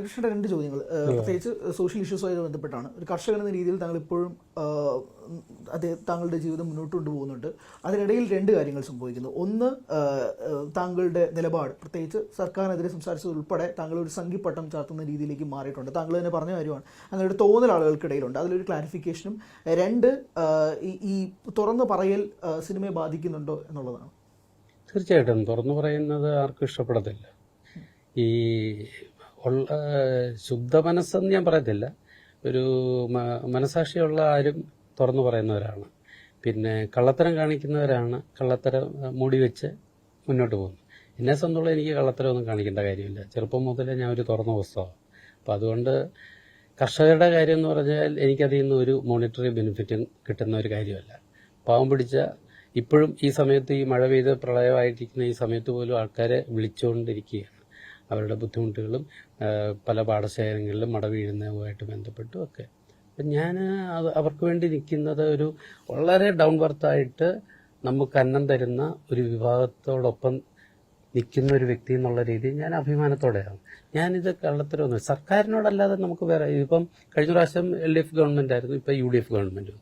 കൃഷ്ണയുടെ രണ്ട് ചോദ്യങ്ങൾ പ്രത്യേകിച്ച് സോഷ്യൽ ഇഷ്യൂസുമായി ബന്ധപ്പെട്ടാണ്. ഒരു കർഷകൻ എന്ന രീതിയിൽ താങ്കൾ ഇപ്പോഴും താങ്കളുടെ ജീവിതം മുന്നോട്ട് കൊണ്ടുപോകുന്നുണ്ട്. അതിനിടയിൽ രണ്ട് കാര്യങ്ങൾ സംഭവിക്കുന്നു. ഒന്ന്, താങ്കളുടെ നിലപാട് പ്രത്യേകിച്ച് സർക്കാരിനെതിരെ സംസാരിച്ചത് ഉൾപ്പെടെ താങ്കൾ ഒരു സംഘിപ്പട്ടം ചാർത്തുന്ന രീതിയിലേക്ക് മാറിയിട്ടുണ്ട്. താങ്കൾ തന്നെ പറഞ്ഞ കാര്യമാണ്, അങ്ങനെ ഒരു തോന്നൽ ആളുകൾക്കിടയിലുണ്ട്. അതിലൊരു ക്ലാരിഫിക്കേഷനും. രണ്ട്, ഈ തുറന്നു പറയൽ സിനിമയെ ബാധിക്കുന്നുണ്ടോ എന്നുള്ളതാണ്. തീർച്ചയായിട്ടും തുറന്നു പറയുന്നത് ആർക്കും ഇഷ്ടപ്പെടത്തില്ല. ഈ ശുദ്ധ മനസ്സെന്ന് ഞാൻ പറയത്തില്ല, ഒരു മനസാക്ഷിയുള്ള ആരും തുറന്നു പറയുന്നവരാണ്. പിന്നെ കള്ളത്തരം കാണിക്കുന്നവരാണ് കള്ളത്തരം മൂടി വെച്ച് മുന്നോട്ട് പോകുന്നത്. എന്നെ സംബന്ധിച്ചുള്ള എനിക്ക് കള്ളത്തരമൊന്നും കാണിക്കേണ്ട കാര്യമില്ല. ചെറുപ്പം മുതലേ ഞാൻ ഒരു തുറന്ന പുസ്തകമാണ്. അപ്പം അതുകൊണ്ട് കർഷകരുടെ കാര്യം എന്ന് പറഞ്ഞാൽ എനിക്കതിൽ നിന്ന് ഒരു മോണിറ്ററി ബെനിഫിറ്റും കിട്ടുന്ന ഒരു കാര്യമല്ല. പാവം പിടിച്ച ഇപ്പോഴും ഈ സമയത്ത് ഈ മഴ പെയ്ത് പ്രളയമായിരിക്കുന്ന ഈ സമയത്ത് പോലും ആൾക്കാരെ വിളിച്ചുകൊണ്ടിരിക്കുകയാണ്. അവരുടെ ബുദ്ധിമുട്ടുകളും പല പാടശേഖരങ്ങളിലും മട വീഴുന്നതുമായിട്ട് ബന്ധപ്പെട്ടും ഒക്കെ. അപ്പം ഞാൻ അവർക്ക് വേണ്ടി നിൽക്കുന്നത് ഒരു വളരെ ഡൗൺ ബർത്തായിട്ട് നമുക്ക് അന്നം തരുന്ന ഒരു വിഭാഗത്തോടൊപ്പം നിൽക്കുന്ന ഒരു വ്യക്തി എന്നുള്ള രീതിയിൽ ഞാൻ അഭിമാനത്തോടെയാണ്. ഞാനിത് കള്ളത്തരമൊന്നും സർക്കാരിനോടല്ലാതെ നമുക്ക് വേറെ, ഇപ്പം കഴിഞ്ഞ പ്രാവശ്യം LDF ഗവൺമെന്റ് ആയിരുന്നു, ഇപ്പം UDF ഗവൺമെന്റ്.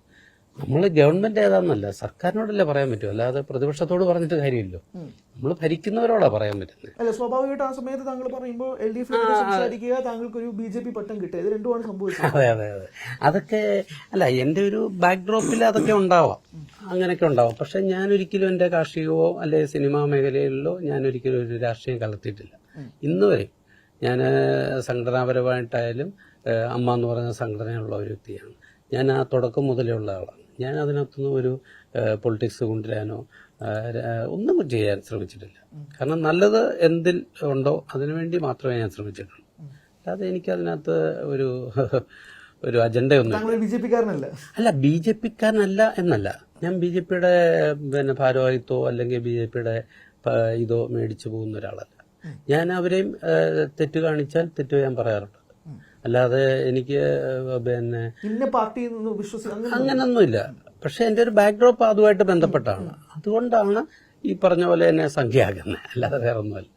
നമ്മൾ ഗവൺമെന്റ് ഏതാണെന്നല്ല, സർക്കാരിനോടല്ലേ പറയാൻ പറ്റും, അല്ലാതെ പ്രതിപക്ഷത്തോട് പറഞ്ഞിട്ട് കാര്യമില്ലോ. നമ്മൾ ഭരിക്കുന്നവരോടാ പറയാൻ പറ്റുന്നത്. അല്ല, സ്വാഭാവികമായിട്ട് ആ സമയത്ത് താങ്കൾ പറയുമ്പോൾ LDF സംസാരിക്കുക, താങ്കൾക്ക് ഒരു BJP പട്ടം കിട്ടുക, ഇത് രണ്ടുമാണ് സംഭവിച്ചത്. അതെ അതെ അതെ, അതൊക്കെ അല്ല, എന്റെ ഒരു ബാക്ക്ഡ്രോപ്പിൽ അതൊക്കെ ഉണ്ടാവാം, അങ്ങനെയൊക്കെ ഉണ്ടാവാം. പക്ഷെ ഞാനൊരിക്കലും എന്റെ കാർഷികമോ അല്ലെ സിനിമാ മേഖലയിലോ ഞാനൊരിക്കലും ഒരു രാഷ്ട്രീയം കലർത്തിയിട്ടില്ല ഇന്ന് വരെ. ഞാൻ സംഘടനാപരമായിട്ടായാലും അമ്മ എന്ന് പറയുന്ന സംഘടനയുള്ള ഒരു വ്യക്തിയാണ്. ഞാൻ ആ തുടക്കം മുതലേ ഉള്ള ആളാണ്. ഞാൻ അതിനകത്തൊന്നും ഒരു പൊളിറ്റിക്സ് കൊണ്ടുവരാനോ ഒന്നും ചെയ്യാൻ ശ്രമിച്ചിട്ടില്ല. കാരണം നല്ലത് എന്തിൽ ഉണ്ടോ അതിനുവേണ്ടി മാത്രമേ ഞാൻ ശ്രമിച്ചിട്ടുള്ളൂ. അല്ലാതെ എനിക്കതിനകത്ത് ഒരു അജണ്ടയൊന്നും അല്ല. BJPക്കാരനല്ല എന്നല്ല, ഞാൻ BJPയുടെ ഭാരവാഹിത്വോ അല്ലെങ്കിൽ BJPയുടെ ഇതോ മേടിച്ചു പോകുന്ന ഒരാളല്ല. ഞാൻ അവരെയും തെറ്റ് കാണിച്ചാൽ തെറ്റ് ഞാൻ പറയാറുണ്ട്. അല്ലാതെ എനിക്ക് അങ്ങനൊന്നുമില്ല. പക്ഷെ എന്റെ ഒരു ബാക്ക്ഡ്രോപ്പ് അതുമായിട്ട് ബന്ധപ്പെട്ടാണ്. അതുകൊണ്ടാണ് ഈ പറഞ്ഞ പോലെ എന്നെ സംഖ്യയാക്കുന്നത്, അല്ലാതെ വേറെ ഒന്നുമല്ല.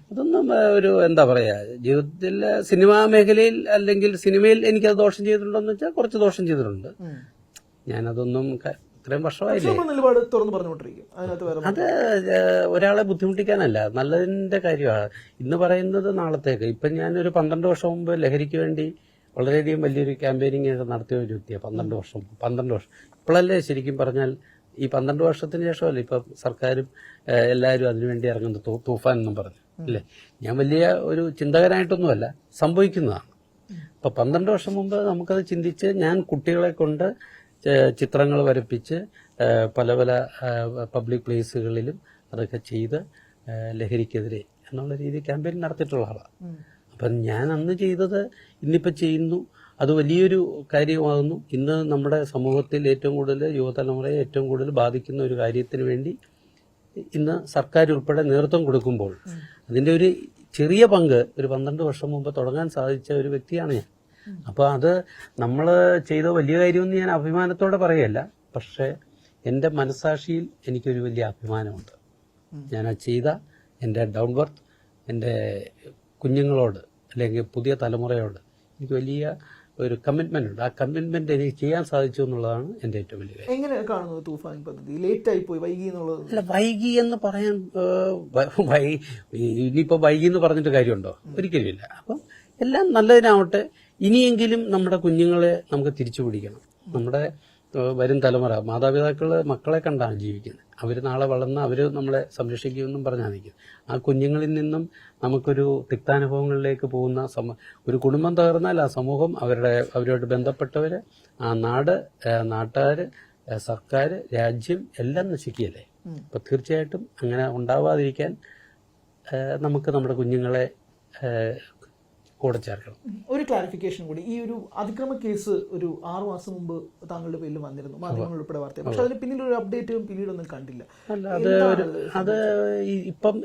അതൊന്നും ഒരു എന്താ പറയാ, ജീവിതത്തിൽ സിനിമാ മേഖലയിൽ അല്ലെങ്കിൽ സിനിമയിൽ എനിക്കത് ദോഷം ചെയ്തിട്ടുണ്ടോന്ന് വെച്ചാൽ കുറച്ച് ദോഷം ചെയ്തിട്ടുണ്ട്. ഞാനതൊന്നും ഇത്രയും വർഷമായില്ലേ, അത് ഒരാളെ ബുദ്ധിമുട്ടിക്കാനല്ല, നല്ലതിന്റെ കാര്യമാണ്. ഇന്ന് പറയുന്നത് നാളത്തേക്ക്. ഇപ്പം ഞാനൊരു 12 വർഷം മുമ്പ് ലഹരിക്ക് വേണ്ടി വളരെയധികം വലിയൊരു ക്യാമ്പയിനിങ് നടത്തിയ ഒരു വ്യക്തിയാണ്. 12 വർഷം ഇപ്പോഴല്ലേ ശരിക്കും പറഞ്ഞാൽ ഈ 12 വർഷത്തിന് ശേഷമല്ലേ ഇപ്പം സർക്കാരും എല്ലാവരും അതിനുവേണ്ടി ഇറങ്ങുന്നത്, തൂഫാൻ എന്നും പറഞ്ഞു അല്ലേ. ഞാൻ വലിയ ഒരു ചിന്തകനായിട്ടൊന്നുമല്ല, സംഭവിക്കുന്നതാണ്. ഇപ്പൊ 12 വർഷം മുമ്പ് നമുക്കത് ചിന്തിച്ച് ഞാൻ കുട്ടികളെ കൊണ്ട് ചിത്രങ്ങൾ വരപ്പിച്ച് പല പല പബ്ലിക് പ്ലേസുകളിലും അതൊക്കെ ചെയ്ത് ലഹരിക്കെതിരെ എന്നുള്ള രീതിയിൽ ക്യാമ്പയിൻ നടത്തിയിട്ടുള്ള ആളാണ്. അപ്പം ഞാൻ അന്ന് ചെയ്തത് ഇന്നിപ്പോൾ ചെയ്യുന്നു, അത് വലിയൊരു കാര്യമാകുന്നു. ഇന്ന് നമ്മുടെ സമൂഹത്തിൽ ഏറ്റവും കൂടുതൽ യുവതലമുറയെ ഏറ്റവും കൂടുതൽ ബാധിക്കുന്ന ഒരു കാര്യത്തിന് വേണ്ടി ഇന്ന് സർക്കാർ ഉൾപ്പെടെ നേതൃത്വം കൊടുക്കുമ്പോൾ അതിന്റെ ഒരു ചെറിയ പങ്ക് ഒരു 12 വർഷം മുമ്പ് തുടങ്ങാൻ സാധിച്ച ഒരു വ്യക്തിയാണ് ഞാൻ. അപ്പൊ അത് നമ്മൾ ചെയ്ത വലിയ കാര്യമെന്ന് ഞാൻ അഭിമാനത്തോടെ പറയല്ല, പക്ഷെ എന്റെ മനസാക്ഷിയിൽ എനിക്കൊരു വലിയ അഭിമാനമുണ്ട്. ഞാൻ ആ ചെയ്ത എന്റെ ഡൗൺ ബർത്ത് എന്റെ കുഞ്ഞുങ്ങളോട് അല്ലെങ്കിൽ പുതിയ തലമുറയോട് എനിക്ക് വലിയ ഒരു കമ്മിറ്റ്മെന്റ് ഉണ്ട്. ആ കമ്മിറ്റ്മെന്റ് എനിക്ക് ചെയ്യാൻ സാധിച്ചു എന്നുള്ളതാണ് എന്റെ ഏറ്റവും വലിയ കാര്യം. എങ്ങനെ കാണുന്നത് തൂഫാൻ പദ്ധതി? ലേറ്റ് ആയി പോയി, വൈകി എന്നുള്ളത്? അല്ല, വൈകി എന്ന് പറയാൻ ഇനിയിപ്പോ വൈകി എന്ന് പറഞ്ഞിട്ട് കാര്യമുണ്ടോ? ഒരിക്കലും ഇല്ല. അപ്പം എല്ലാം നല്ലതിനാവട്ടെ. ഇനിയെങ്കിലും നമ്മുടെ കുഞ്ഞുങ്ങളെ നമുക്ക് തിരിച്ചു പിടിക്കണം. നമ്മുടെ വരും തലമുറ, മാതാപിതാക്കള് മക്കളെ കണ്ടാണ് ജീവിക്കുന്നത്. അവർ നാളെ വളർന്ന് അവർ നമ്മളെ സംരക്ഷിക്കുമെന്നും പറഞ്ഞാൽ നിൽക്കുന്നത്. ആ കുഞ്ഞുങ്ങളിൽ നിന്നും നമുക്കൊരു തിക്താനുഭവങ്ങളിലേക്ക് പോകുന്ന ഒരു കുടുംബം തകർന്നാൽ ആ സമൂഹം, അവരോട് ബന്ധപ്പെട്ടവര്, ആ നാട്, നാട്ടുകാര്, സർക്കാർ, രാജ്യം എല്ലാം നശിക്കുകയല്ലേ. അപ്പൊ തീർച്ചയായിട്ടും അങ്ങനെ ഉണ്ടാവാതിരിക്കാൻ നമുക്ക് നമ്മുടെ കുഞ്ഞുങ്ങളെ കൂടെ ചേർക്കണം. ഒരു ക്ലാരിഫിക്കേഷൻ കൂടി, ഈ ഒരു അതിക്രമ കേസ് ഒരു 6 മാസം മുമ്പ് താങ്കളുടെ പേരിൽ വന്നിരുന്നു, മാധ്യമങ്ങൾ ഉൾപ്പെടെ വാർത്ത. പക്ഷെ അതിന് പിന്നീട് ഒരു അപ്ഡേറ്റും പിന്നീടൊന്നും കണ്ടില്ല. അത്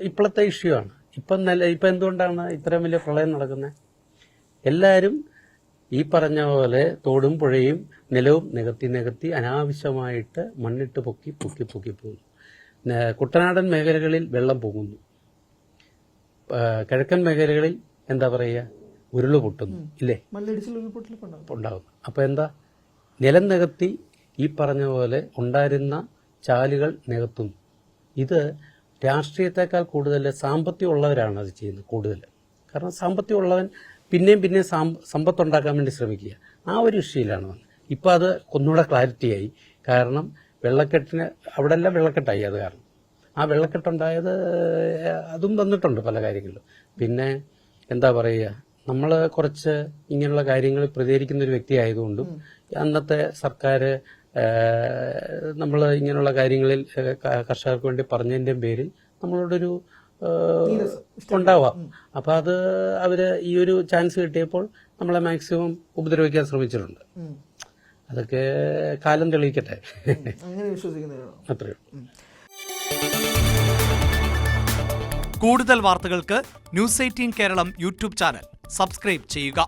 ഇപ്പോഴത്തെ ഇഷ്യൂ ആണ്. ഇപ്പൊ എന്തുകൊണ്ടാണ് ഇത്രയും വലിയ പ്രളയം നടക്കുന്നത്? എല്ലാവരും ഈ പറഞ്ഞ പോലെ തോടും പുഴയും നിലവും നികത്തി അനാവശ്യമായിട്ട് മണ്ണിട്ട് പൊക്കി പോകുന്നു. കുട്ടനാടൻ മേഖലകളിൽ വെള്ളം പോകുന്നു. കിഴക്കൻ മേഖലകളിൽ എന്താ പറയുക, ഉരുള് പൊട്ടുന്നു ഇല്ലേ, മണ്ണിടിച്ചിൽ ഉരുൾപൊട്ടലൊക്കെ ഉണ്ടാകും. ഉണ്ടാകുന്നു. അപ്പോൾ എന്താ, നിലം നികത്തി ഈ പറഞ്ഞ പോലെ ഉണ്ടായിരുന്ന ചാലുകൾ നികത്തുന്നു. ഇത് രാഷ്ട്രീയത്തെക്കാൾ കൂടുതൽ സാമ്പത്തികമുള്ളവരാണ് അത് ചെയ്യുന്നത് കൂടുതൽ. കാരണം സാമ്പത്തികമുള്ളവൻ പിന്നെയും സമ്പത്തുണ്ടാക്കാൻ വേണ്ടി ശ്രമിക്കുക. ആ ഒരു ഇഷ്യൂയിലാണ് വന്നത്. ഇപ്പോൾ അത് ഒന്നുകൂടെ ക്ലാരിറ്റിയായി. കാരണം വെള്ളക്കെട്ടിന് അവിടെ എല്ലാം വെള്ളക്കെട്ടായി. അത് കാരണം ആ വെള്ളക്കെട്ടുണ്ടായത് അതും തന്നിട്ടുണ്ട് പല കാര്യങ്ങളിലും. പിന്നെ എന്താ പറയുക, നമ്മൾ കുറച്ച് ഇങ്ങനെയുള്ള കാര്യങ്ങളിൽ പ്രതികരിക്കുന്ന ഒരു വ്യക്തി ആയതുകൊണ്ടും അന്നത്തെ സർക്കാർ നമ്മൾ ഇങ്ങനെയുള്ള കാര്യങ്ങളിൽ കർഷകർക്ക് വേണ്ടി പറഞ്ഞതിൻ്റെയും പേരിൽ നമ്മളോടൊരു ഉണ്ടാവാം. അപ്പൊ അത് അവര് ഈ ഒരു ചാൻസ് കിട്ടിയപ്പോൾ നമ്മളെ മാക്സിമം ഉപദ്രവിക്കാൻ ശ്രമിച്ചിട്ടുണ്ട്. അതൊക്കെ കാലം തെളിയിക്കട്ടെ. അങ്ങനെ വിശ്വസിക്കുന്നവരാണോ? അത്രയേ ഉള്ളൂ. കൂടുതൽ വാർത്തകൾക്ക് news 18 Keralam YouTube channel subscribe ചെയ്യുക.